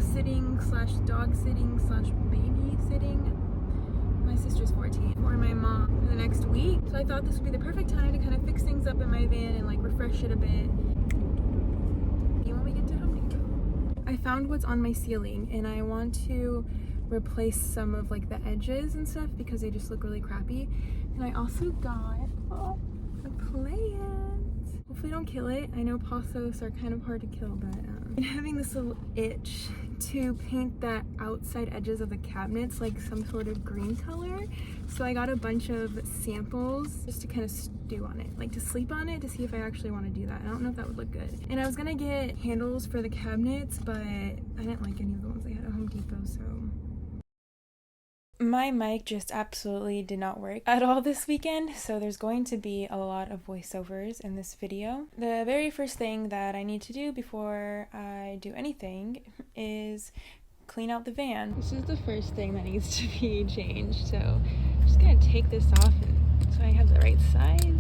house sitting slash dog sitting slash babysitting my sister's 14 for my mom for the next week. So I thought this would be the perfect time to kind of fix things up in my van and like refresh it a bit. When we get to Home Depot, I found what's on my ceiling and I want to replace some of like the edges and stuff because they just look really crappy. And I also got a plant. Hopefully don't kill it. I know pothos are kind of hard to kill, but I'm having this little itch to paint the outside edges of the cabinets like some sort of green color. So I got a bunch of samples just to kind of stew on it, like to sleep on it to see if I actually want to do that. I don't know if that would look good. And I was gonna get handles for the cabinets, but I didn't like any of the ones they had at Home Depot, so. My mic just absolutely did not work at all this weekend, so there's going to be a lot of voiceovers in this video. The very first thing that I need to do before I do anything is clean out the van. This is the first thing that needs to be changed, so I'm just gonna take this off so I have the right size.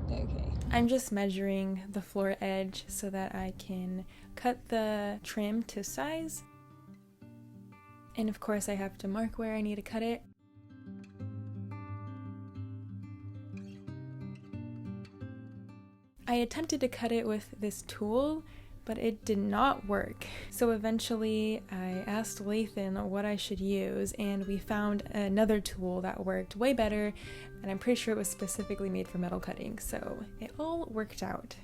Okay. I'm just measuring the floor edge so that I can cut the trim to size. And of course I have to mark where I need to cut it. I attempted to cut it with this tool, but it did not work. So eventually I asked Lathan what I should use, and we found another tool that worked way better, and I'm pretty sure it was specifically made for metal cutting, so it all worked out.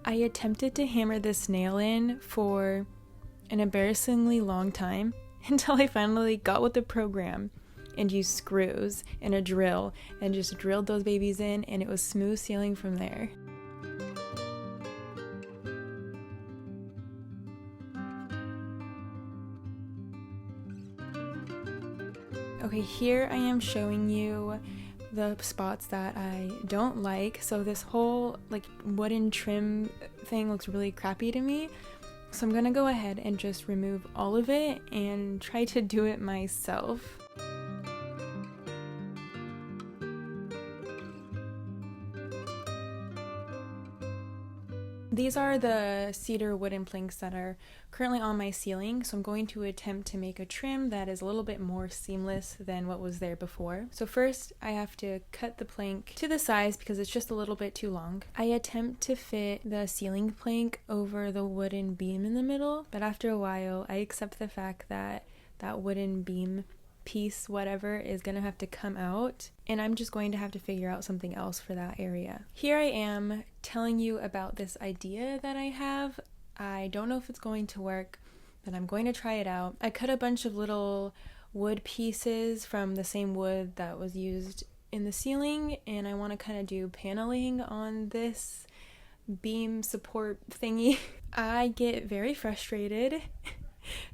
I attempted to hammer this nail in for an embarrassingly long time until I finally got with the program and used screws and a drill and just drilled those babies in, and it was smooth sailing from there. Okay, here I am showing you the spots that I don't like. So this whole like wooden trim thing looks really crappy to me. So I'm gonna go ahead and just remove all of it and try to do it myself. These are the cedar wooden planks that are currently on my ceiling, so I'm going to attempt to make a trim that is a little bit more seamless than what was there before. So first I have to cut the plank to the size because it's just a little bit too long. I attempt to fit the ceiling plank over the wooden beam in the middle, but after a while I accept the fact that that wooden beam piece, whatever, is gonna have to come out, and I'm just going to have to figure out something else for that area. Here I am telling you about this idea that I have. I don't know if it's going to work, but I'm going to try it out. I cut a bunch of little wood pieces from the same wood that was used in the ceiling, and I want to kind of do paneling on this beam support thingy. I get very frustrated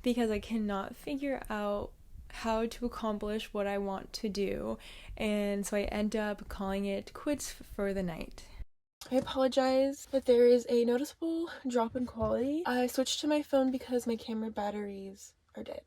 because I cannot figure out how to accomplish what I want to do, and so I end up calling it quits for the night. I apologize, but there is a noticeable drop in quality. I switched to my phone because my camera batteries are dead.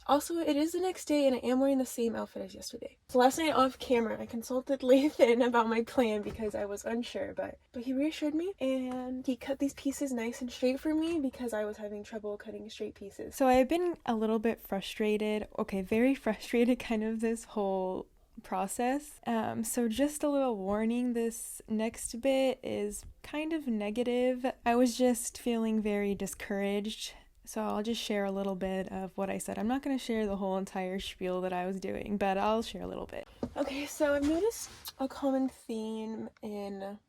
Also, it is the next day and I am wearing the same outfit as yesterday. So last night off camera, I consulted Lathan about my plan because I was unsure, but he reassured me and he cut these pieces nice and straight for me because I was having trouble cutting straight pieces. So I've been a little bit frustrated, very frustrated kind of this whole process. So just a little warning, this next bit is kind of negative. I was just feeling very discouraged. So I'll just share a little bit of what I said. I'm not going to share the whole entire spiel that I was doing, but I'll share a little bit. Okay, so I've noticed a common theme in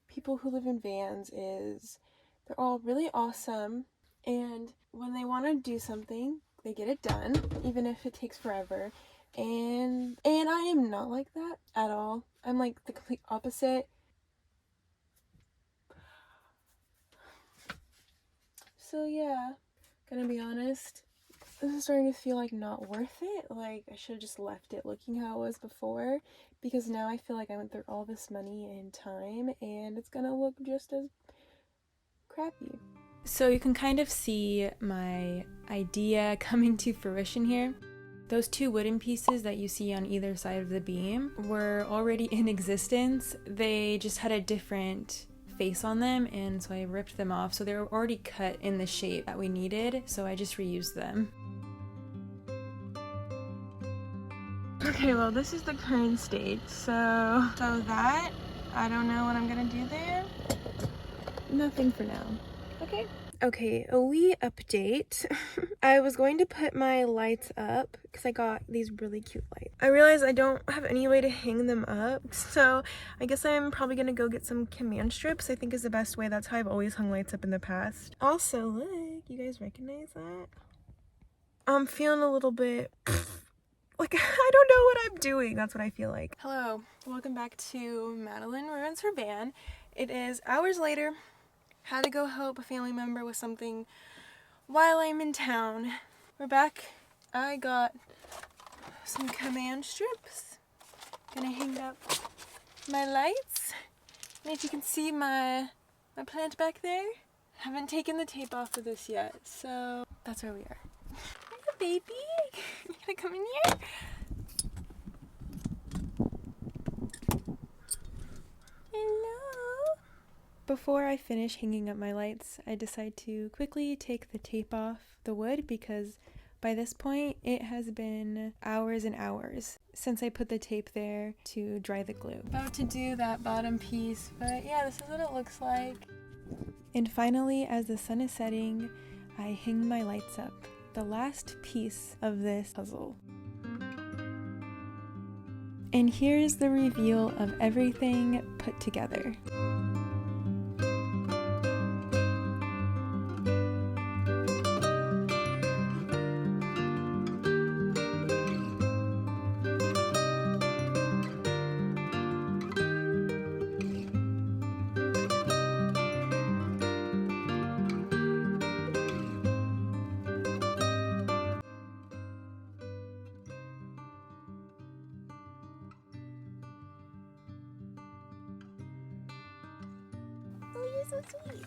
people who live in vans is they're all really awesome, and when they want to do something, they get it done, even if it takes forever. And I am not like that at all. I'm like the complete opposite. So yeah, gonna be honest, this is starting to feel like not worth it. Like I should have just left it looking how it was before, because now I feel like I went through all this money and time and it's gonna look just as crappy. So you can kind of see my idea coming to fruition here. Those two wooden pieces that you see on either side of the beam were already in existence. They just had a different face on them, and so I ripped them off. So they were already cut in the shape that we needed, so I just reused them. Okay, well, this is the current state. So that, I don't know what I'm gonna do there. Nothing for now. Okay, a wee update. I was going to put my lights up because I got these really cute lights. I realized I don't have any way to hang them up, so I guess I'm probably gonna go get some command strips. I think is the best way. That's how I've always hung lights up in the past. Also, look, you guys recognize that? I'm feeling a little bit like I don't know what I'm doing. That's what I feel like. Hello, welcome back to Madeline ruins her van. It is hours later. Had to go help a family member with something while I'm in town. We're back. I got some command strips. Gonna hang up my lights. And if you can see my plant back there, haven't taken the tape off of this yet, so that's where we are. Hi, baby. You gonna come in here? Hello. Before I finish hanging up my lights, I decide to quickly take the tape off the wood because by this point it has been hours and hours since I put the tape there to dry the glue. About to do that bottom piece, but yeah, this is what it looks like. And finally, as the sun is setting, I hang my lights up, the last piece of this puzzle. And here's the reveal of everything put together. Oh, you're so sweet.